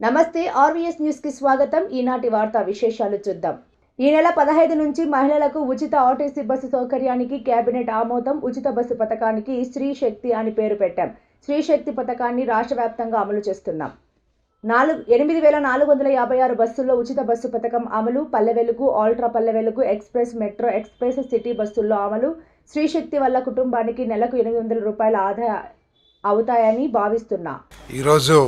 నమస్తే RVS news కి స్వాగతం. ఈనాటి వార్తా విశేషాలు చూద్దాం. ఈ నెల 15 నుంచి మహిళలకు ఉచిత ఆర్టీసీ బస్సు సౌకర్యానికి కేబినెట్ ఆమోదం. ఉచిత బస్సు పథకానికి స్త్రీ శక్తి అని పేరు పెట్టాం. స్త్రీ శక్తి పథకాన్ని రాష్ట్ర వ్యాప్తంగా అమలు చేస్తున్నాం. 8,456 బస్సుల్లో ఉచిత బస్సు పథకం అమలు. Palle Velugu, ultra Palle Velugu, express, metro express, city బస్సుల్లో అమలు. స్త్రీ శక్తి వల్ల కుటుంబానికి నెలకు 800 రూపాయల ఆదాయ అవుతాయని భావిస్తున్నా. ఈరోజు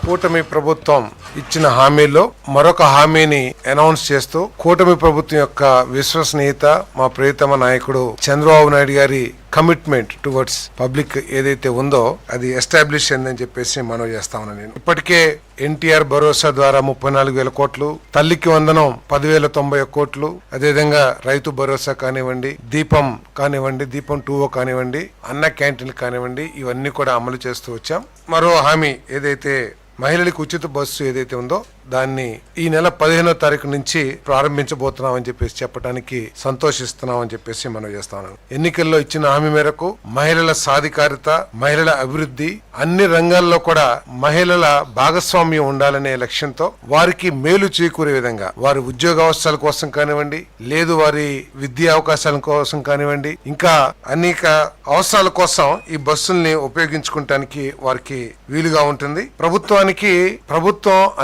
కూటమి ప్రభుత్వం ఇచ్చిన హామీలో మరొక హామీని అనౌన్స్ చేస్తూ కూటమి ప్రభుత్వం యొక్క విశ్వసనీయత, మా ప్రియతమ నాయకుడు చంద్రబాబు నాయుడు గారి కమిట్మెంట్ టువర్డ్స్ పబ్లిక్ ఏదైతే ఉందో అది ఎస్టాబ్లిష్ అయిందని చెప్పేసి మనవి చేస్తా ఉన్నాను. నేను ఇప్పటికే ఎన్టీఆర్ భరోసా ద్వారా 34,000 కోట్లు, తల్లికి వందనం 10,091 కోట్లు, అదేవిధంగా రైతు భరోసా కానివ్వండి, దీపం కానివ్వండి, దీపం 2 కానివ్వండి, అన్న క్యాంటీన్ కానివ్వండి, ఇవన్నీ కూడా అమలు చేస్తూ వచ్చాం. మరో హామీ ఏదైతే మహిళలకు ఉచిత బస్సు ఏదైతే ఉందో దాన్ని ఈ నెల 15వ తారీఖు నుంచి ప్రారంభించబోతున్నామని చెప్పేసి చెప్పడానికి సంతోషిస్తున్నామని చెప్పేసి మనం చేస్తాను. ఎన్నికల్లో ఇచ్చిన హామీ మేరకు మహిళల సాధికారిత, మహిళల అభివృద్ధి, అన్ని రంగాల్లో కూడా మహిళల భాగస్వామ్యం ఉండాలనే లక్ష్యంతో వారికి మేలు చేకూరే విధంగా వారి ఉద్యోగ అవకాశాల కోసం కానివ్వండి, లేదు వారి విద్యా అవకాశాల కోసం కానివ్వండి, ఇంకా అనేక అవసరాల కోసం ఈ బస్సుల్ని ఉపయోగించుకోవటానికి వారికి వీలుగా ఉంటుంది. ప్రభుత్వం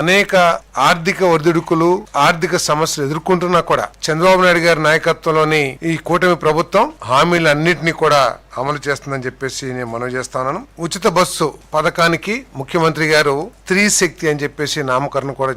అనేక ఆర్థిక ఒడిదుడుకులు, ఆర్థిక సమస్యలు ఎదుర్కొంటున్నా కూడా చంద్రబాబు నాయుడు గారి నాయకత్వంలోని ఈ కూటమి ప్రభుత్వం హామీలన్నింటినీ కూడా అమలు చేస్తుందని చెప్పేసి నేను మనవి చేస్తాను. ఉచిత బస్సు పథకానికి ముఖ్యమంత్రి గారు స్త్రీ శక్తి అని చెప్పేసి నామకరణ కూడా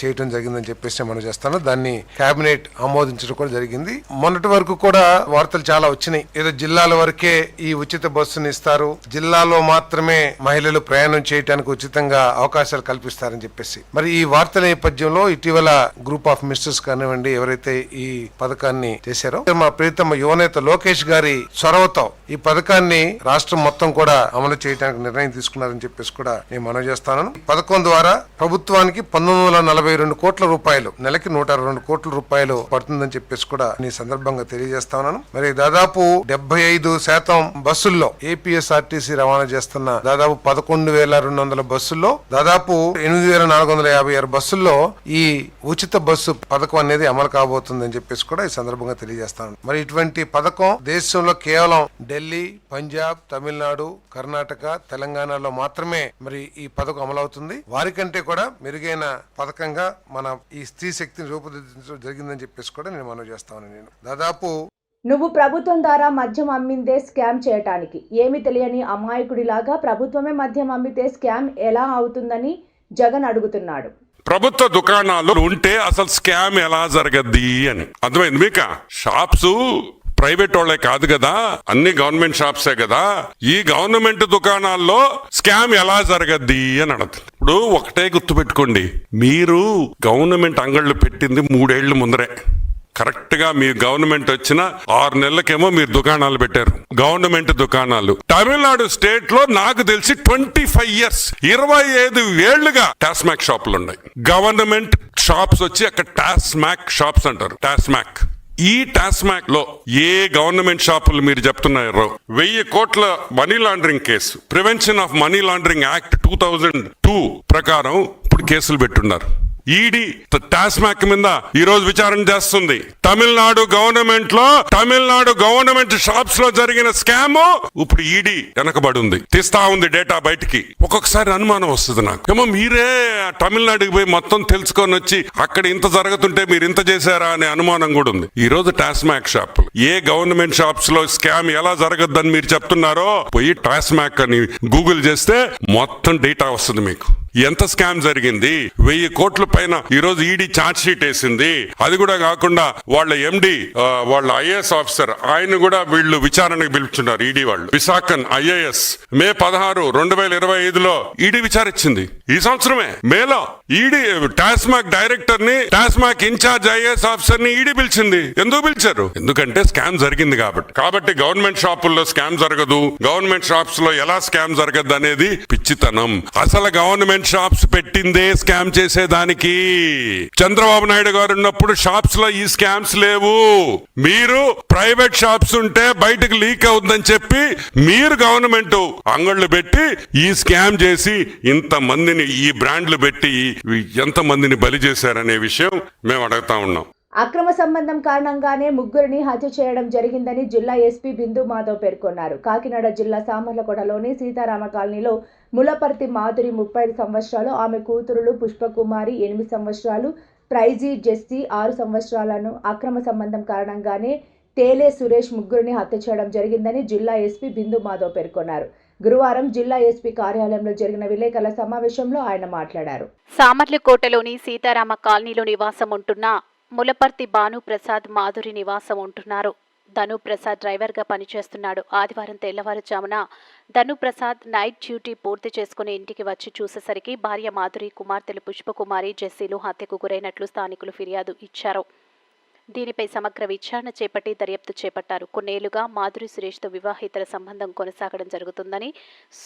చేయడం జరిగిందని చెప్పేసి మనం చేస్తాను. దాన్ని కేబినెట్ ఆమోదించడం కూడా జరిగింది. మొన్నటి వరకు కూడా వార్తలు చాలా వచ్చినాయి. ఏదో జిల్లాల వరకే ఈ ఉచిత బస్సుని ఇస్తారు, జిల్లాలో మాత్రమే మహిళలు ప్రయాణం చేయడానికి ఉచితంగా అవకాశాలు కల్పిస్తారని చెప్పేసి. మరి ఈ వార్తల నేపథ్యంలో ఇటీవల గ్రూప్ ఆఫ్ మినిస్టర్స్ కానివ్వండి, ఎవరైతే ఈ పథకాన్ని చేశారో మా ప్రియతమ యువనేత లోకేష్ గారి చొరవతో ఈ పథకాన్ని రాష్ట్రం మొత్తం కూడా అమలు చేయడానికి నిర్ణయం తీసుకున్నారని చెప్పేసి కూడా నేను మనవి చేస్తాను. పథకం ద్వారా ప్రభుత్వానికి 1942 కోట్ల రూపాయలు, నెలకి 102 కోట్ల రూపాయలు పడుతుందని చెప్పేసి కూడా ఈ సందర్భంగా తెలియజేస్తా ఉన్నాను. మరి దాదాపు 75% బస్సుల్లో ఏపీఎస్ఆర్టీసీ రవాణా చేస్తున్న దాదాపు 11,200 బస్సుల్లో దాదాపు 8,456 బస్సుల్లో ఈ ఉచిత బస్సు పథకం అనేది అమలు కాబోతుందని చెప్పేసి కూడా ఈ సందర్భంగా తెలియజేస్తాను. మరి ఇటువంటి పథకం దేశంలో కేవలం ఢిల్లీ, పంజాబ్, తమిళనాడు, కర్ణాటక, తెలంగాణలో మాత్రమే మరి ఈ పథకం అమలవుతుంది. వారికంటే కూడా మెరుగైన పథకంగా మన ఈ స్త్రీ శక్తిని రూపుదిద్దడం జరిగిందని చెప్పేసి కూడా నేను మనవి చేస్తాను. నేను దాదాపు నువ్వు ప్రభుత్వం ద్వారా మద్యం అమ్మిందే స్కామ్ చేయటానికి ఏమి తెలియని అమాయకుడిలాగా ప్రభుత్వమే మద్యం అమ్మితే స్కామ్ ఎలా అవుతుందని జగన్ అడుగుతున్నాడు. ప్రభుత్వ దుకాణాలు ఉంటే అసలు స్కామ్ ఎలా జరగద్ది అని అర్థమైంది మీకు? షాప్స్ ప్రైవేట్ వాళ్ళే కాదు కదా, అన్ని గవర్నమెంట్ షాప్సే కదా. ఈ గవర్నమెంట్ దుకాణాల్లో స్కామ్ ఎలా జరగద్ది అని అడుగుతుంది. ఇప్పుడు ఒకటే గుర్తు పెట్టుకోండి, మీరు గవర్నమెంట్ అంగళ్ళు పెట్టింది 3 ఏళ్ల ముందరే. కరెక్ట్ గా మీ గవర్నమెంట్ వచ్చిన 6 నెలలకేమో మీరు దుకాణాలు పెట్టారు, గవర్నమెంట్ దుకాణాలు. తమిళనాడు స్టేట్ లో నాకు తెలిసి 25 ఇయర్స్ 25 ఏళ్లుగా టాస్మాక్ షాపులు ఉన్నాయి. గవర్నమెంట్ షాప్స్ వచ్చి అక్కడ టాస్మాక్ షాప్స్ అంటారు. టాస్మాక్, ఈ టాస్మాక్ లో ఏ గవర్నమెంట్ షాపులు మీరు చెప్తున్నారు 1000 కోట్ల money laundering case, prevention of money laundering act 2002 ప్రకారం ఇప్పుడు కేసులు పెట్టున్నారు. ఈడీ టాస్మాక్ మీద ఈ రోజు విచారణ చేస్తుంది. తమిళనాడు గవర్నమెంట్ షాప్స్ లో జరిగిన స్కామ్ ఇప్పుడు ఈడీ వెనకబడి ఉంది, తీస్తా ఉంది డేటా బయటికి. ఒక్కొక్కసారి అనుమానం వస్తుంది నాకు, ఏమో మీరే తమిళనాడుకి పోయి మొత్తం తెలుసుకొని వచ్చి అక్కడ ఇంత జరుగుతుంటే మీరు ఇంత చేశారా అనే అనుమానం కూడా ఉంది. ఈ రోజు టాస్మాక్ షాపులు ఏ గవర్నమెంట్ షాప్స్ లో స్కామ్ ఎలా జరగద్దని మీరు చెప్తున్నారో పోయి టాస్మాక్ అని గూగుల్ చేస్తే మొత్తం డేటా వస్తుంది మీకు. ఎంత స్కామ్ జరిగింది, 1000 కోట్ల పైన ఈ రోజు ఈడీ ఛార్జ్ షీట్ వేసింది. అది కూడా కాకుండా వాళ్ళ ఎండి, వాళ్ళ ఐఏఎస్ ఆఫీసర్, ఆయన కూడా వీళ్ళు విచారణకు పిలుచున్నారు. ఈడీ వాళ్ళు విశాఖన్ ఐఏఎస్ మే 16, 2025లో ఈడీ విచారించింది. ఈ సంవత్సరమే మేలో ఈడీ టాస్మాక్ డైరెక్టర్ ని, టాస్మాక్ ఇన్ఛార్జ్ ఐఏఎస్ ఆఫీసర్ ని ఈడీ పిలిచింది. ఎందుకు పిలిచారు? ఎందుకంటే స్కామ్ జరిగింది కాబట్టి గవర్నమెంట్ షాపుల్లో స్కామ్ జరగదు, గవర్నమెంట్ షాప్స్ లో ఎలా స్కామ్ జరగదు అనేది పిచ్చితనం. అసలు గవర్నమెంట్ షాప్స్ పెట్టిందే స్కామ్ చేసేదానికి. చంద్రబాబు నాయుడు గారు ఉన్నప్పుడు షాప్స్ లో ఈ స్కామ్స్ లేవు. మీరు ప్రైవేట్ షాప్స్ ఉంటే బయటకు లీక్ అవుతుందని చెప్పి మీరు గవర్నమెంట్ అంగళ్ళు పెట్టి ఈ స్కామ్ చేసి ఇంత మందిని ఈ బ్రాండ్లు పెట్టి ఎంతమందిని బలి చేశారనే విషయం మేము అడుగుతా ఉన్నాం. అక్రమ సంబంధం కారణంగానే ముగ్గురిని హత్య చేయడం జరిగిందని జిల్లా ఎస్పీ బిందు మాధవ్ పేర్కొన్నారు. కాకినాడ జిల్లా సామర్లకోటలోని సీతారామ కాలనీలో ములపర్తి మాధురి 35 సంవత్సరాలు, ఆమె కూతురులు పుష్పకుమారి 8 సంవత్సరాలు, ప్రైజీ జెస్సీ 6 సంవత్సరాలను అక్రమ సంబంధం కారణంగానే తేలే సురేష్ ముగ్గురిని హత్య చేయడం జరిగిందని జిల్లా ఎస్పీ బిందు మాధవ్ పేర్కొన్నారు. గురువారం జిల్లా ఎస్పీ కార్యాలయంలో జరిగిన విలేకరుల సమావేశంలో ఆయన మాట్లాడారు. సామర్లకోటలోని సీతారామ కాలనీలో నివాసం ఉంటున్న ములపర్తి భానుప్రసాద్ మాధురి నివాసం ఉంటున్నారు. ధనుప్రసాద్ డ్రైవర్గా పనిచేస్తున్నాడు. ఆదివారం తెల్లవారుజామున ధనుప్రసాద్ నైట్ డ్యూటీ పూర్తి చేసుకుని ఇంటికి వచ్చి చూసేసరికి భార్య మాధురి, కుమార్తెలు పుష్పకుమారి, జెస్సీలు హత్యకు గురైనట్లు స్థానికులు ఫిర్యాదు ఇచ్చారు. దీనిపై సమగ్ర విచారణ చేపట్టి దర్యాప్తు చేపట్టారు. కొన్నేళ్లుగా మాధురి సురేష్తో వివాహేతర సంబంధం కొనసాగడం జరుగుతుందని,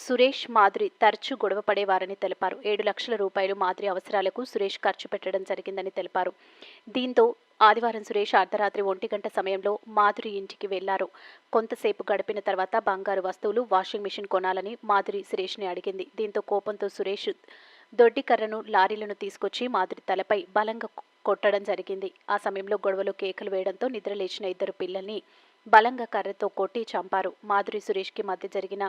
సురేష్ మాధురి తరచూ గొడవ పడేవారని తెలిపారు. 7 లక్షల రూపాయలు మాధురి అవసరాలకు సురేష్ ఖర్చు పెట్టడం జరిగిందని తెలిపారు. దీంతో ఆదివారం సురేష్ అర్ధరాత్రి 1 గంట సమయంలో మాధురి ఇంటికి వెళ్లారు. కొంతసేపు గడిపిన తర్వాత బంగారు వస్తువులు, వాషింగ్ మిషన్ కొనాలని మాధురి సురేష్ని అడిగింది. దీంతో కోపంతో సురేష్ దొడ్డి కర్రను, లారీలను తీసుకొచ్చి మాధురి తలపై బలంగా కొట్టడం జరిగింది. ఆ సమయంలో గొడవలో కేకలు వేయడంతో నిద్రలేచిన 2 పిల్లల్ని బలంగా కర్రతో కొట్టి చంపారు. మాధురి సురేష్కి మధ్య జరిగిన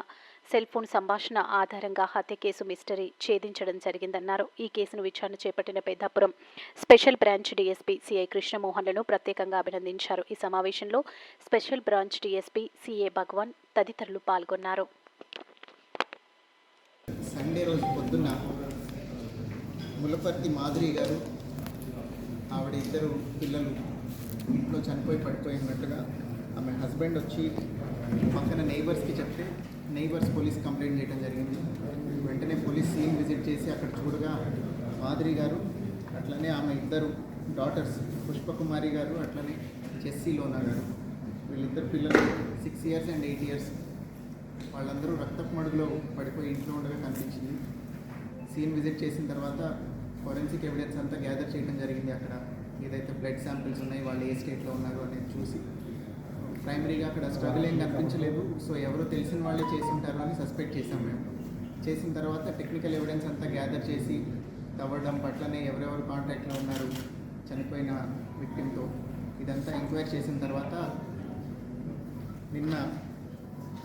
సెల్ ఫోన్ సంభాషణ ఆధారంగా హత్య కేసు మిస్టరీ ఛేదించడం జరిగిందన్నారు. ఈ కేసును విచారణ చేపట్టిన Peddapuram special branch DSP CI కృష్ణమోహన్లను ప్రత్యేకంగా అభినందించారు. ఈ సమావేశంలో special branch DSP CA Bhagavan తదితరులు పాల్గొన్నారు. సండే రోజు పొద్దున్న ములపర్తి మాధురి గారు, ఆవిడ 2 పిల్లలు ఇంట్లో చనిపోయి పడిపోయినట్టుగా ఆమె హస్బెండ్ వచ్చి పక్కన నైబర్స్కి చెప్తే నైబర్స్ పోలీస్ కంప్లైంట్ చేయడం జరిగింది. వెంటనే పోలీస్ సీన్ విజిట్ చేసి అక్కడ చూడగా మాధురి గారు అట్లనే ఆమె 2 డాటర్స్ పుష్పకుమారి గారు అట్లనే జెస్సీ లోనా గారు, వీళ్ళిద్దరు పిల్లలు 6 years and 8 years, వాళ్ళందరూ రక్తపు మడుగులో పడిపోయి ఇంట్లో ఉండగా కనిపించింది. సీన్ విజిట్ చేసిన తర్వాత ఫోరెన్సిక్ ఎవిడెన్స్ అంతా గ్యాదర్ చేయడం జరిగింది. అక్కడ ఏదైతే బ్లడ్ శాంపిల్స్ ఉన్నాయి, వాళ్ళు ఏ స్టేట్లో ఉన్నారు అనేది చూసి ప్రైమరీగా అక్కడ స్ట్రగుల్ ఏం కనిపించలేదు. సో ఎవరో తెలిసిన వాళ్ళే చేసి ఉంటారు అని సస్పెక్ట్ చేసాం మేము. చేసిన తర్వాత టెక్నికల్ ఎవిడెన్స్ అంతా గ్యాదర్ చేసి తవ్వడం పట్లనే ఎవరెవరు కాంటాక్ట్లో ఉన్నారు చనిపోయిన విక్టిమ్తో ఇదంతా ఎంక్వైరీ చేసిన తర్వాత నిన్న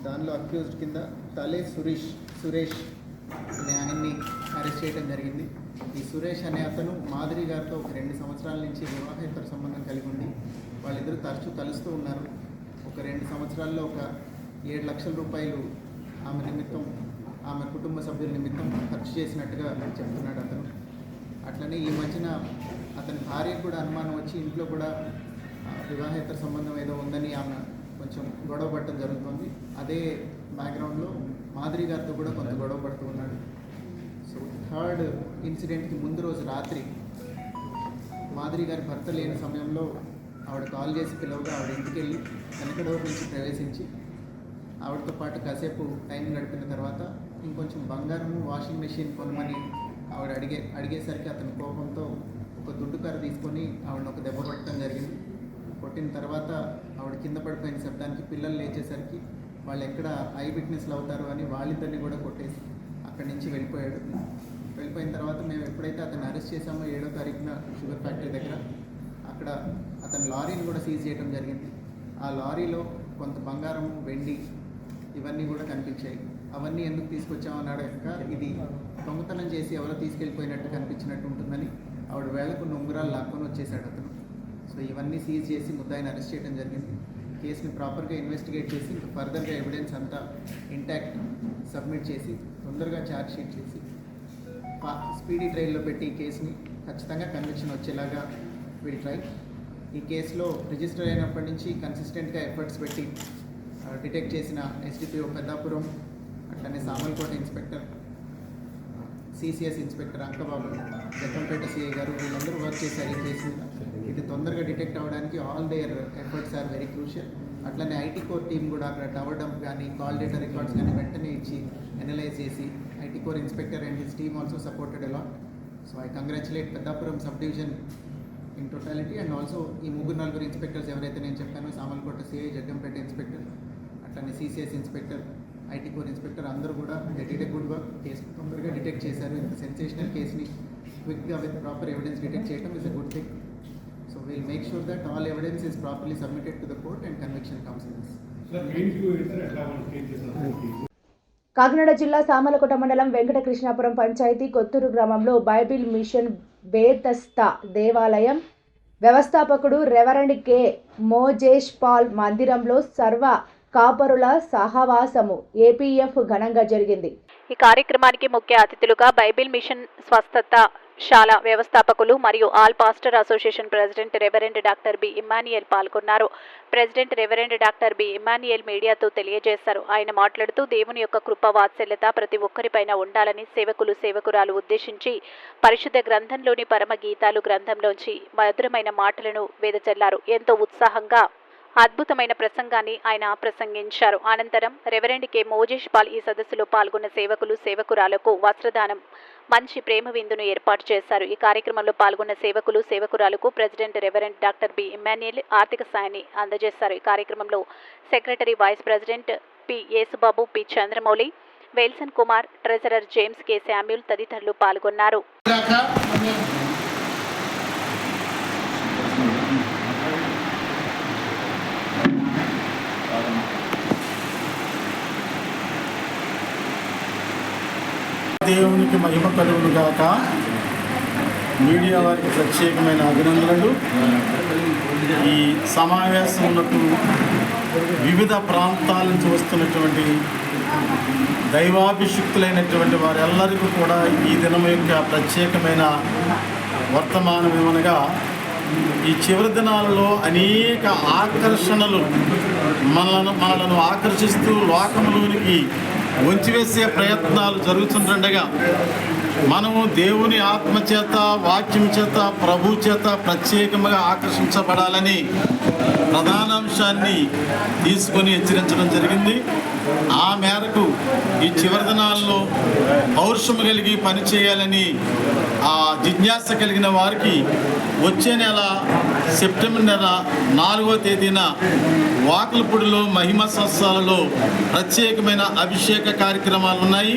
దానిలో అక్యూజ్డ్ కింద తలే సురేష్ అనే ఆయన్ని అరెస్ట్ చేయడం జరిగింది. ఈ సురేష్ అనే అతను మాధురి గారితో ఒక 2 సంవత్సరాల నుంచి వివాహేతర సంబంధం కలిగి ఉంది. వాళ్ళిద్దరూ తరచూ కలుస్తూ ఉన్నారు. ఒక 2 సంవత్సరాల్లో ఒక 7 లక్షల రూపాయలు ఆమె నిమిత్తం, ఆమె కుటుంబ సభ్యుల నిమిత్తం ఖర్చు చేసినట్టుగా చెప్తున్నాడు అతను. అట్లనే ఈ మధ్యన అతని భార్యకు కూడా అనుమానం వచ్చి ఇంట్లో కూడా వివాహేతర సంబంధం ఏదో ఉందని ఆమె కొంచెం గొడవ పడటం జరుగుతుంది. అదే బ్యాక్గ్రౌండ్లో మాధురి గారితో కూడా కొంత గొడవ పడుతూ ఉన్నాడు. సో 3rd ఇన్సిడెంట్కి ముందు రోజు రాత్రి మాధురి గారి భర్త లేని సమయంలో ఆవిడ కాల్ చేసి పిలవగా ఆవిడ ఇంటికి వెళ్ళి వెనక డోర్ నుంచి ప్రవేశించి ఆవిడతో పాటు కాసేపు టైం గడిపిన తర్వాత ఇంకొంచెం బంగారము, వాషింగ్ మెషిన్ కొనమని ఆవిడ అడిగేసరికి అతని కోపంతో ఒక దుడ్డు కర్ర తీసుకొని ఆవిడని ఒక దెబ్బ కొట్టడం జరిగింది. కొట్టిన తర్వాత ఆవిడ కింద పడిపోయిన శబ్దానికి పిల్లలు లేచేసరికి వాళ్ళు ఎక్కడ ఐ విట్నెస్లు అవుతారు అని వాళ్ళిద్దరిని కూడా కొట్టేసి అక్కడి నుంచి వెళ్ళిపోయాడు. వెళ్ళిపోయిన తర్వాత మేము ఎప్పుడైతే అతన్ని అరెస్ట్ చేసామో 7వ తారీఖున షుగర్ ఫ్యాక్టరీ దగ్గర అక్కడ అతని లారీని కూడా సీజ్ చేయడం జరిగింది. ఆ లారీలో కొంత బంగారం, వెండి ఇవన్నీ కూడా కనిపించాయి. అవన్నీ ఎందుకు తీసుకొచ్చామన్నాడు ఇంకా ఇది దొంగతనం చేసి ఎవరో తీసుకెళ్ళిపోయినట్టు కనిపించినట్టు ఉంటుందని ఆవిడ వేళకున్న ఉంగరాలు లాక్కొని వచ్చేసాడు అతను. సో ఇవన్నీ సీజ్ చేసి ముద్దాయిని అరెస్ట్ చేయడం జరిగింది. కేసుని ప్రాపర్గా ఇన్వెస్టిగేట్ చేసి ఫర్దర్గా ఎవిడెన్స్ అంతా ఇంటాక్ట్ సబ్మిట్ చేసి తొందరగా ఛార్జ్ షీట్ చేసి స్పీడీ ట్రయల్లో పెట్టి ఈ కేసుని ఖచ్చితంగా కన్విక్షన్ వచ్చేలాగా విల్ ట్రై. ఈ కేసులో రిజిస్టర్ అయినప్పటి నుంచి కన్సిస్టెంట్గా ఎఫర్ట్స్ పెట్టి డిటెక్ట్ చేసిన ఎస్డిపిఓ పెద్దాపురం, అట్లనే Samarlakota inspector, CCS inspector Ankababu, Jaggampeta CI గారు వీళ్ళందరూ వర్క్ చేశారు ఈ కేసు మీద. ఇది తొందరగా డిటెక్ట్ అవ్వడానికి all their efforts are very crucial. అట్లనే ఐటీ కోర్ టీం కూడా అక్కడ టవర్ డంప్ కానీ కాల్ డేటా రికార్డ్స్ కానీ వెంటనే ఇచ్చి అనలైజ్ చేసి IT core inspector and his team also supported a lot. So I congratulate Peddapuram sub division in totality and also ఈ 3-4 inspectors ఎవరైతే నేను చెప్పానో, సామర్లకోట సిఐ, జగ్గంపేట ఇన్స్పెక్టర్, అట్లనే CCS inspector, IT core inspector అందరూ కూడా డిడ్ గుడ్ వర్క్. కేసు తొందరగా detect చేశారు. ఇంత సెన్సేషనల్ కేసుని క్విక్గా విత్ ప్రాపర్ ఎవిడెన్స్ డిటెక్ట్ చేయడం is a good thing. So will make sure that all evidence is properly submitted to the court and conviction comes in this. Kakinada జిల్లా సామలకోట మండలం వెంకటకృష్ణాపురం పంచాయతీ కొత్తూరు గ్రామంలో Bible machine బేతస్తా దేవాలయం వ్యవస్థాపకుడు రెవరెండ్ కె మోజేష్ పాల్ మందిరంలో సర్వ కాపరుల సహవాసము APF ఘనంగా జరిగింది. ఈ కార్యక్రమానికి ముఖ్య అతిథులుగా బైబిల్ మిషన్ స్వస్థత శాల వ్యవస్థాపకులు మరియు all pastor association president reverend doctor B Emmanuel పాల్గొన్నారు. President reverend doctor B Emmanuel మీడియాతో తెలియజేశారు. ఆయన మాట్లాడుతూ దేవుని యొక్క కృప వాత్సల్యత ప్రతి ఒక్కరిపైన ఉండాలని సేవకులు సేవకురాలు ఉద్దేశించి పరిశుద్ధ గ్రంథంలోని పరమ గీతాలు గ్రంథంలోంచి మధురమైన మాటలను వెదజల్లారు. ఎంతో ఉత్సాహంగా అద్భుతమైన ప్రసంగాన్ని ఆయన ప్రసంగించారు. అనంతరం రెవరెండ్ కె మోజేష్ పాల్ ఈ సదస్సులో పాల్గొన్న సేవకులు సేవకురాలకు వస్త్రదానం మంచి ప్రేమ విందును ఏర్పాటు చేశారు. ఈ కార్యక్రమంలో పాల్గొన్న సేవకులు సేవకురాలకు president reverend doctor B Emmanuel ఆర్థిక సాయాన్ని అందజేశారు. ఈ కార్యక్రమంలో secretary vice president P Yesubabu, P Chandramouli, Welson Kumar, treasurer James K Samuel తదితరులు పాల్గొన్నారు. దేవునికి మహిమ కలుగును గాక. మీడియా వారికి ప్రత్యేకమైన అభినందనలు. ఈ సమావేశములకు వివిధ ప్రాంతాల నుంచి వస్తున్నటువంటి దైవాభిషిక్తులైనటువంటి వారెల్లరికీ కూడా ఈ దినం యొక్క ప్రత్యేకమైన వర్తమానం ఏమనగా, ఈ చివరి దినాలలో అనేక ఆకర్షణలు మనలను ఆకర్షిస్తూ లోకంలోనికి వంచివేసే ప్రయత్నాలు జరుగుతుండగా మనము దేవుని ఆత్మచేత వాక్యం చేత ప్రభు చేత ప్రత్యేకంగా ఆకర్షించబడాలని ప్రధానాంశాన్ని తీసుకొని హెచ్చరించడం జరిగింది. ఆ మేరకు ఈ చివరి దినాల్లో పౌరుషము కలిగి పనిచేయాలని ఆ జిజ్ఞాస కలిగిన వారికి వచ్చే నెల సెప్టెంబర్ నెల 4వ తేదీన వాకలపూడిలో మహిమ సంస్థలలో ప్రత్యేకమైన అభిషేక కార్యక్రమాలు ఉన్నాయి.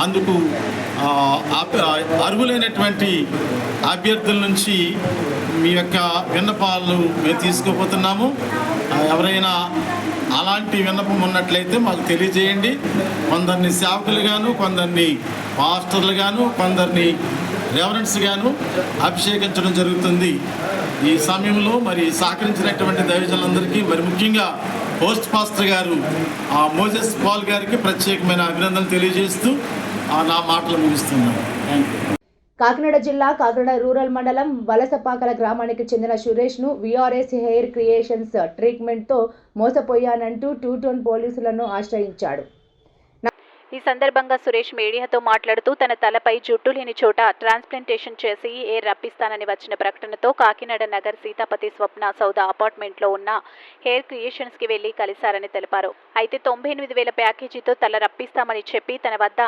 అందుకు అర్హులైనటువంటి అభ్యర్థుల నుంచి మీ యొక్క విన్నపాలను మేము తీసుకుపోతున్నాము. ఎవరైనా అలాంటి విన్నపం ఉన్నట్లయితే మాకు తెలియజేయండి. కొందరిని సేవకులుగాను, కొందరిని పాస్టర్లుగాను, కొందరిని రెవరెంట్స్గాను అభిషేకించడం జరుగుతుంది. ఈ సమయంలో మరి సహకరించినటువంటి దైవజనులందరికీ, మరి ముఖ్యంగా పోస్ట్ పాస్టర్ గారు మోజెస్ పాల్ గారికి ప్రత్యేకమైన అభినందనలు తెలియజేస్తూ నా మాటలు ముగిస్తున్నాను. కాకినాడ జిల్లా కాకినాడ రూరల్ మండలం వలసపాకల గ్రామానికి చెందిన సురేష్ను విఆర్ఎస్ హెయిర్ క్రియేషన్స్ ట్రీట్మెంట్తో మోసపోయానంటూ 2 టౌన్ పోలీసులను ఆశ్రయించాడు. ఈ సందర్భంగా సురేష్ మీడియాతో మాట్లాడుతూ తన తలపై జుట్టు లేని చోట ట్రాన్స్ప్లాంటేషన్ చేసి హెయిర్ రప్పిస్తానని వచ్చిన ప్రకటనతో కాకినాడ నగర్ సీతాపతి స్వప్న సౌద అపార్ట్మెంట్లో ఉన్న హెయిర్ క్రియేషన్స్కి వెళ్లి కలిశారని తెలిపారు. అయితే 98,000 ప్యాకేజీతో తల రప్పిస్తామని చెప్పి తన వద్ద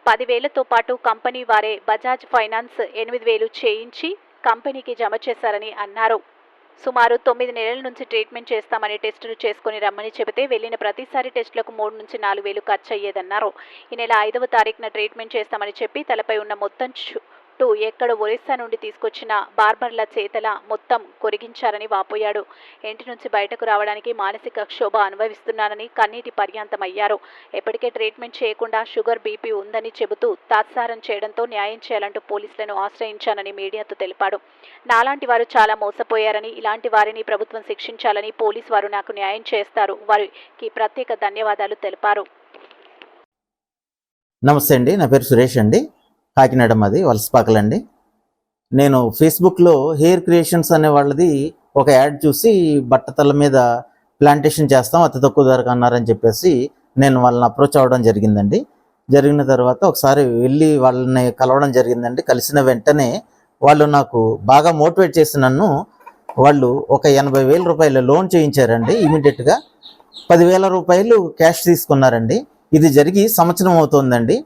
10,000తో పాటు కంపెనీ వారే బజాజ్ ఫైనాన్స్ 8,000 చేయించి కంపెనీకి జమ చేశారని అన్నారు. సుమారు 9 నెలల నుంచి ట్రీట్మెంట్ చేస్తామని టెస్టులు చేసుకుని రమ్మని చెబితే వెళ్లిన ప్రతిసారి టెస్టులకు 3 నుంచి 4 వేలు ఖర్చు అయ్యేదన్నారు. ఈ నెల 5వ తారీఖున ట్రీట్మెంట్ చేస్తామని చెప్పి తలపై ఉన్న మొత్తం ఎక్కడ ఒరిస్సా నుండి తీసుకొచ్చిన బార్బర్ల చేతల మొత్తం కొరిగించారని వాపోయాడు. ఇంటి నుంచి బయటకు రావడానికి మానసిక క్షోభ అనుభవిస్తున్నానని కన్నీటి పర్యాంతమయ్యారు. ఎప్పటికే ట్రీట్మెంట్ చేయకుండా షుగర్ బీపీ ఉందని చెబుతూ తాత్సారం చేయడంతో న్యాయం చేయాలంటూ పోలీసులను ఆశ్రయించానని మీడియాతో తెలిపాడు. నాలాంటి వారు చాలా మోసపోయారని, ఇలాంటి వారిని ప్రభుత్వం శిక్షించాలని, పోలీసు వారు నాకు న్యాయం చేస్తారు, వారికి ప్రత్యేక ధన్యవాదాలు తెలిపారు. నమస్తే అండి, నా పేరు సురేష్ అండి. కాకినాడ మాది వలసపాకలండి. నేను ఫేస్బుక్లో హెయిర్ క్రియేషన్స్ అనే వాళ్ళది ఒక యాడ్ చూసి బట్టతల మీద ప్లాంటేషన్ చేస్తాం అతి తక్కువ ధరకు అన్నారని చెప్పేసి నేను వాళ్ళని అప్రోచ్ అవ్వడం జరిగిందండి. జరిగిన తర్వాత ఒకసారి వెళ్ళి వాళ్ళని కలవడం జరిగిందండి. కలిసిన వెంటనే వాళ్ళు నాకు బాగా మోటివేట్ చేసి నన్ను వాళ్ళు ఒక 80,000 రూపాయల లోన్ చేయించారండి. ఇమీడియట్గా 10,000 రూపాయలు క్యాష్ తీసుకున్నారండి. ఇది జరిగి సంవత్సరం అవుతుందండి.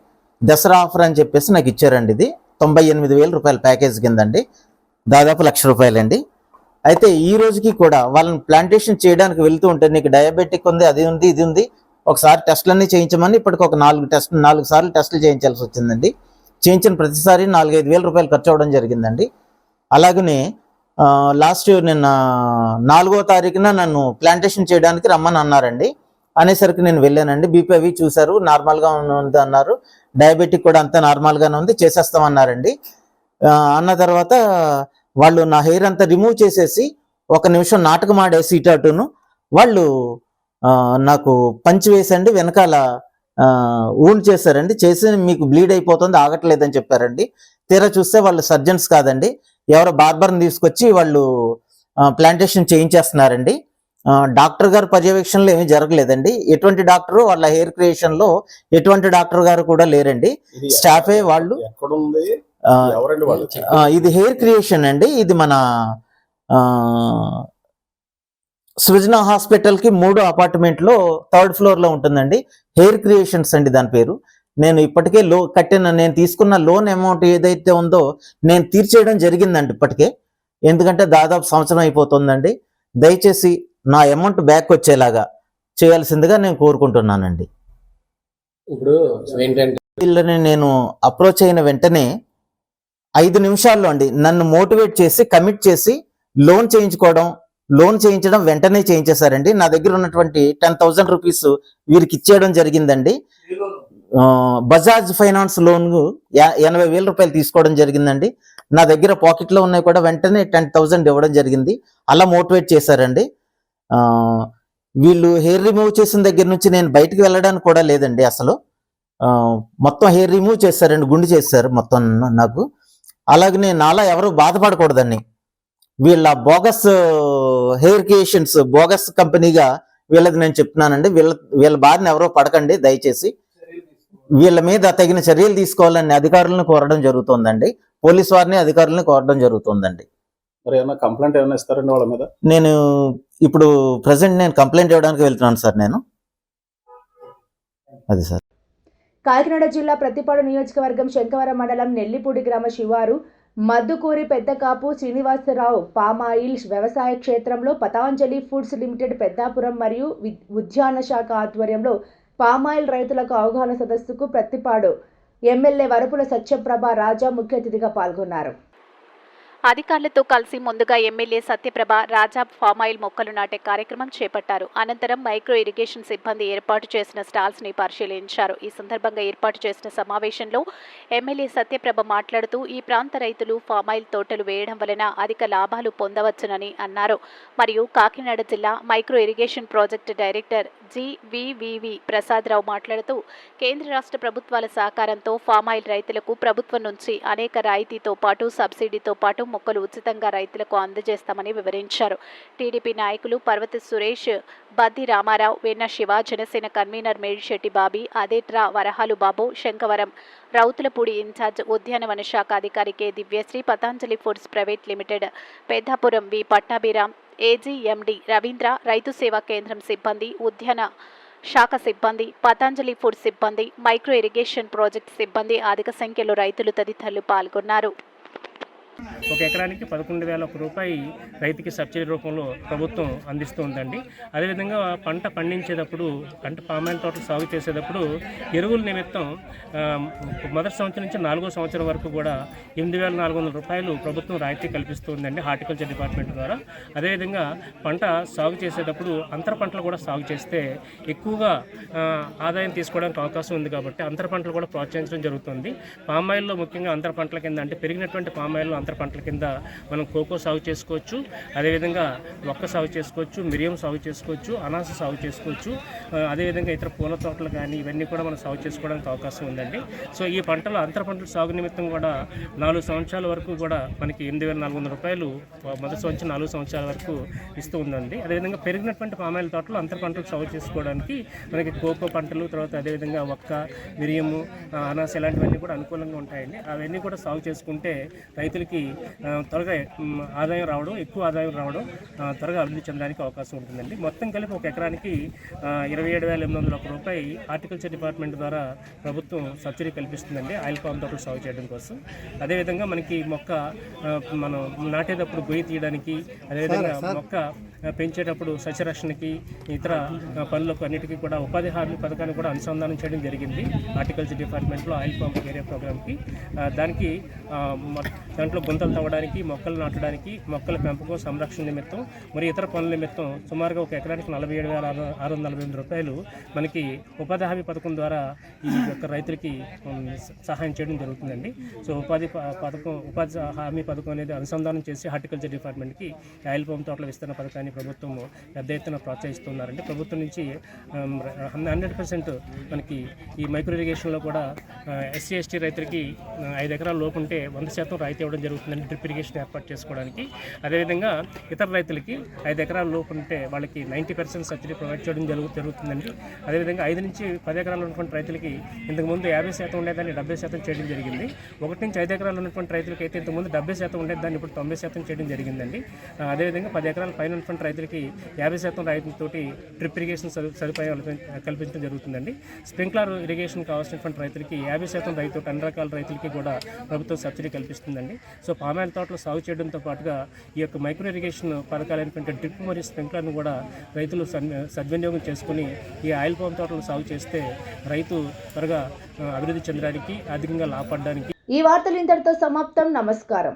దసరా ఆఫర్ అని చెప్పేసి నాకు ఇచ్చారండి. ఇది 98,000 రూపాయల ప్యాకేజ్ కిందండి, దాదాపు 1,00,000 రూపాయలండి. అయితే ఈ రోజుకి కూడా వాళ్ళని ప్లాంటేషన్ చేయడానికి వెళ్తూ ఉంటే నీకు డయాబెటిక్ ఉంది, అది ఉంది, ఇది ఉంది, ఒకసారి టెస్టులన్నీ చేయించమని ఇప్పటికి ఒక 4 సార్లు టెస్టులు చేయించాల్సి వచ్చిందండి. చేయించిన ప్రతిసారి 4-5 వేల రూపాయలు ఖర్చు అవ్వడం జరిగిందండి. అలాగనే లాస్ట్ నిన్న 4వ తారీఖున నన్ను ప్లాంటేషన్ చేయడానికి రమ్మని అన్నారండి. అనేసరికి నేను వెళ్ళానండి. బీపీ అవి చూశారు, నార్మల్గా ఉంది అన్నారు. డయాబెటిక్ కూడా అంతా నార్మల్గానే ఉంది, చేసేస్తామన్నారండి. అన్న తర్వాత వాళ్ళు నా హెయిర్ అంతా రిమూవ్ చేసేసి 1 నిమిషం నాటకం ఆడేసి ఇటు అటును వాళ్ళు నాకు పంచి వేసండి, వెనకాల ఊండ్ చేశారండి. చేసి మీకు బ్లీడ్ అయిపోతుంది, ఆగట్లేదని చెప్పారండి. తీరా చూస్తే వాళ్ళు సర్జన్స్ కాదండి, ఎవరో బార్బర్ని తీసుకొచ్చి వాళ్ళు ప్లాంటేషన్ చేయించేస్తున్నారండి. డాక్టర్ గారు పర్యవేక్షణలో ఏమీ జరగలేదండి. ఎటువంటి డాక్టర్ వాళ్ళ హెయిర్ క్రియేషన్ లో ఎటువంటి డాక్టర్ గారు కూడా లేరండి. స్టాఫే వాళ్ళు. ఇది హెయిర్ క్రియేషన్ అండి. ఇది మన సృజన హాస్పిటల్ కి 3వ అపార్ట్మెంట్ లో 3rd ఫ్లోర్ లో ఉంటుందండి. హెయిర్ క్రియేషన్స్ అండి దాని పేరు. నేను ఇప్పటికే నేను తీసుకున్న లోన్ అమౌంట్ ఏదైతే ఉందో నేను తీర్చేయడం జరిగిందండి ఇప్పటికే. ఎందుకంటే దాదాపు సంవత్సరం అయిపోతుందండి. దయచేసి నా అమౌంట్ బ్యాక్ వచ్చేలాగా చేయాల్సిందిగా నేను కోరుకుంటున్నానండి. ఇప్పుడు ఏంటంటే వీళ్ళని నేను అప్రోచ్ అయిన వెంటనే 5 నిమిషాల్లో అండి నన్ను మోటివేట్ చేసి కమిట్ చేసి లోన్ చేయించడం వెంటనే చేయించేశారండి. నా దగ్గర ఉన్నటువంటి 10,000 రూపీస్ వీరికి ఇచ్చేయడం జరిగిందండి. బజాజ్ ఫైనాన్స్ లోన్ 80,000 రూపాయలు తీసుకోవడం జరిగిందండి. నా దగ్గర పాకెట్లో ఉన్నాయి కూడా వెంటనే 10,000 ఇవ్వడం జరిగింది. అలా మోటివేట్ చేశారండి. వీళ్ళు హెయిర్ రిమూవ్ చేసిన దగ్గర నుంచి నేను బయటికి వెళ్ళడానికి కూడా లేదండి. అసలు మొత్తం హెయిర్ రిమూవ్ చేశారండి, గుండు చేశారు మొత్తం నాకు. అలాగనే నాలా ఎవరు బాధపడకూడదండి. వీళ్ళ బోగస్ హెయిర్ క్రియేషన్స్ బోగస్ కంపెనీగా వీళ్ళది నేను చెప్తున్నానండి. వీళ్ళ బారిన ఎవరో పడకండి దయచేసి. వీళ్ళ మీద తగిన చర్యలు తీసుకోవాలని అధికారులను కోరడం జరుగుతుందండి. పోలీసు వారిని అధికారులను కోరడం జరుగుతుందండి. మరి ఏమైనా కంప్లైంట్ ఏమైనా ఇస్తారండి వాళ్ళ మీద? నేను ఇప్పుడు ప్రజెంట్ నేను కంప్లైంట్ ఇవ్వడానికి వెళ్తున్నాను సార్. నేను అది సార్. కాకినాడ జిల్లా ప్రతిపాడు నియోజకవర్గం శంకవరం మండలం నెల్లిపూడి గ్రామ శివారు మద్దుకూరి పెద్దకాపు శ్రీనివాసరావు పామాయిల్ వ్యవసాయ క్షేత్రంలో పతాంజలి ఫుడ్స్ లిమిటెడ్ పెద్దాపురం మరియు ఉద్యాన శాఖ ఆధ్వర్యంలో పామాయిల్ రైతులకు అవగాహన సదస్సుకు ప్రతిపాడు ఎమ్మెల్యే వరపుల సత్యప్రభ రాజా ముఖ్య అతిథిగా పాల్గొన్నారు. అధికారులతో కలిసి ముందుగా ఎమ్మెల్యే సత్యప్రభ రాజా ఫామాయిల్ మొక్కలు నాటే కార్యక్రమం చేపట్టారు. అనంతరం మైక్రో ఇరిగేషన్ సిబ్బంది ఏర్పాటు చేసిన స్టాల్స్ ని పరిశీలించారు. ఈ సందర్భంగా ఏర్పాటు చేసిన సమావేశంలో ఎమ్మెల్యే సత్యప్రభ మాట్లాడుతూ ఈ ప్రాంత రైతులు ఫామాయిల్ తోటలు వేయడం వలన అధిక లాభాలు పొందవచ్చునని అన్నారు. మరియు కాకినాడ జిల్లా micro irrigation project director GVVV Prasadarao మాట్లాడుతూ కేంద్ర రాష్ట్ర ప్రభుత్వాల సహకారంతో ఫామాయిల్ రైతులకు ప్రభుత్వం నుంచి అనేక రాయితీతో పాటు సబ్సిడీతో పాటు మొక్కలు ఉచితంగా రైతులకు అందజేస్తామని వివరించారు. టీడీపీ నాయకులు పర్వత సురేష్, బద్ది రామారావు, వెన్న శివ, జనసేన కన్వీనర్ మేడిశెట్టి బాబీ, అదేట్రా వరహాలు బాబు, శంకవరం రౌతులపూడి ఇన్ఛార్జ్ ఉద్యానవన శాఖ అధికారి K Divyasri, Patanjali foods private limited Peddapuram V Pattabhiram, AGMD Ravindra, రైతు సేవా కేంద్రం సిబ్బంది, ఉద్యాన శాఖ సిబ్బంది, పతాంజలి ఫుడ్ సిబ్బంది, మైక్రో ఇరిగేషన్ ప్రాజెక్ట్ సిబ్బంది, అధిక సంఖ్యలో రైతులు తదితరులు పాల్గొన్నారు. 1 ఎకరానికి 11,001 రూపాయి రైతుకి సబ్సిడీ రూపంలో ప్రభుత్వం అందిస్తుందండి. అదేవిధంగా పంట పండించేటప్పుడు పామాయిల్ తోటలు సాగు చేసేటప్పుడు ఎరువుల నిమిత్తం మొదటి సంవత్సరం నుంచి 4వ సంవత్సరం వరకు కూడా 8,400 రూపాయలు ప్రభుత్వం రాయితీ కల్పిస్తుందండి హార్టికల్చర్ డిపార్ట్మెంట్ ద్వారా. అదేవిధంగా పంట సాగు చేసేటప్పుడు అంతర పంటలు కూడా సాగు చేస్తే ఎక్కువగా ఆదాయం తీసుకోవడానికి అవకాశం ఉంది కాబట్టి అంతర పంటలు కూడా ప్రోత్సహించడం జరుగుతుంది. పామాయిల్లో ముఖ్యంగా అంతర పంటల కింద అంటే పెరిగినటువంటి పామాయిల్ అంతర పంటల కింద మనం కోకో సాగు చేసుకోవచ్చు, అదేవిధంగా ఒక్క సాగు చేసుకోవచ్చు, మిరియం సాగు చేసుకోవచ్చు, అనాస సాగు చేసుకోవచ్చు, అదేవిధంగా ఇతర పూల తోటలు కానీ ఇవన్నీ కూడా మనం సాగు చేసుకోవడానికి అవకాశం ఉందండి. సో ఈ పంటలు అంతర పంటల సాగు నిమిత్తం కూడా 4 సంవత్సరాల వరకు కూడా మనకి 8,400 రూపాయలు మొదటి సంవత్సరం 4 సంవత్సరాల వరకు ఇస్తూ ఉందండి. అదేవిధంగా పెరిగినటువంటి పామాయిల్ తోటలు అంతర పంటలు సాగు చేసుకోవడానికి మనకి కోకో పంటలు, తర్వాత అదేవిధంగా ఒక్క, మిరియము, అనాస ఇలాంటివన్నీ కూడా అనుకూలంగా ఉంటాయండి. అవన్నీ కూడా సాగు చేసుకుంటే రైతులకి త్వరగా ఆదాయం రావడం, ఎక్కువ ఆదాయం రావడం, త్వరగా అభివృద్ధి చెందడానికి అవకాశం ఉంటుందండి. మొత్తం కలిపి 1 ఎకరానికి 27,801 రూపాయి హార్టికల్చర్ డిపార్ట్మెంట్ ద్వారా ప్రభుత్వం సబ్సిడీ కల్పిస్తుందండి ఆయిల్ పామ్ తోటలు సాగు చేయడం కోసం. అదేవిధంగా మనకి మొక్క మనం నాటేటప్పుడు గొయ్యి తీయడానికి, అదేవిధంగా మొక్క పెంచేటప్పుడు సస్యరక్షణకి ఇతర పనులకు అన్నిటికీ కూడా ఉపాధి హామీ పథకాన్ని కూడా అనుసంధానం చేయడం జరిగింది హార్టికల్చర్ డిపార్ట్మెంట్లో ఆయిల్ పంప్ ఏరియా ప్రోగ్రామ్కి. దానికి దాంట్లో గుంతలు తవ్వడానికి, మొక్కలు నాటడానికి, మొక్కల పెంపకం సంరక్షణ నిమిత్తం మరి ఇతర పనుల నిమిత్తం సుమారుగా ఒక ఎకరానికి 47,648 రూపాయలు మనకి ఉపాధి హామీ పథకం ద్వారా ఈ యొక్క రైతులకి సహాయం చేయడం జరుగుతుందండి. సో ఉపాధి హామీ పథకం అనేది అనుసంధానం చేసి హార్టికల్చర్ డిపార్ట్మెంట్కి ఆయిల్ పంప్ తోటల విస్తరణ పథకాన్ని ప్రభుత్వం పెద్ద ఎత్తున ప్రోత్సహిస్తున్నారండి. ప్రభుత్వం నుంచి 100% మనకి ఈ మైక్రో ఇరిగేషన్లో కూడా ఎస్సీ ఎస్టీ రైతులకి 5 ఎకరాల లోపు ఉంటే 100% రాయితీ ఇవ్వడం జరుగుతుందండి డ్రిప్ ఇరిగేషన్ ఏర్పాటు చేసుకోవడానికి. అదేవిధంగా ఇతర రైతులకి 5 ఎకరాల లోపు ఉంటే వాళ్ళకి 90% సబ్సిడీ ప్రొవైడ్ చేయడం జరుగుతుందండి. అదేవిధంగా 5 నుంచి 10 ఎకరాలు ఉన్నటువంటి రైతులకి ఇంతకుముందు 50% ఉండేదాన్ని 70% చేయడం జరిగింది. 1 నుంచి 5 ఎకరాలు ఉన్నటువంటి రైతులకి అయితే ఇంతకుముందు 70% ఉండేదాన్ని ఇప్పుడు 90% చేయడం జరిగిందండి. అదేవిధంగా 10 ఎకరాల పైన ఉన్నటువంటి రైతులకి 50% రైతులతోటి డ్రిప్ ఇరిగేషన్ సదుపాయాలు కల్పించడం జరుగుతుందండి. స్ప్రింక్లర్ ఇరిగేషన్ కావాల్సినటువంటి రైతులకి 50% రైతు అన్ని రకాల రైతులకి కూడా ప్రభుత్వం సబ్సిడీ కల్పిస్తుందండి. సో పామాయిల్ తోటలు సాగు చేయడంతో పాటుగా ఈ యొక్క మైక్రో ఇరిగేషన్ పథకాలైనటువంటి డ్రిప్ మరియు స్ప్రింక్లర్ను కూడా రైతులు సద్వినియోగం చేసుకుని ఈ ఆయిల్ పామ్ తోటలు సాగు చేస్తే రైతు త్వరగా అభివృద్ధి చెందడానికి, ఆర్థికంగా లాభపడడానికి. ఈ వార్తలు ఇంతటితో సమాప్తం. నమస్కారం.